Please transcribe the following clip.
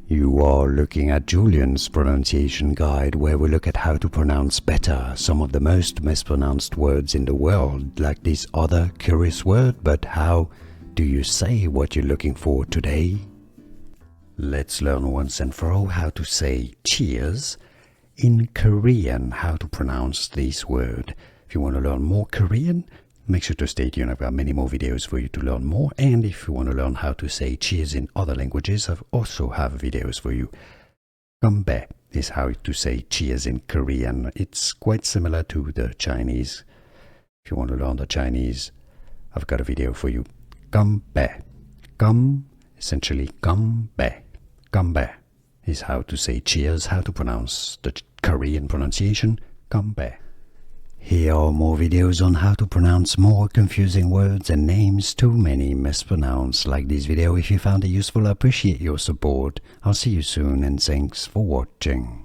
You are looking at Julian's pronunciation guide, where we look at how to pronounce better some of the most mispronounced words in the world, like this other curious word. But how do you say what you're looking for today? Let's learn once and for all how to say cheers in Korean, how to pronounce this word. If you want to learn more Korean, make sure to stay tuned. I've got many more videos for you to learn more. And if you want to learn how to say cheers in other languages, I also have videos for you. geonbae is how to say cheers in Korean. It's quite similar to the Chinese. If you want to learn the Chinese, I've got a video for you. geonbae. Essentially geonbae. geonbae is how to say cheers, how to pronounce the Korean pronunciation, geonbae. Here are more videos on how to pronounce more confusing words and names too many mispronounced. Like this video if you found it useful. I appreciate your support. I'll see you soon and thanks for watching.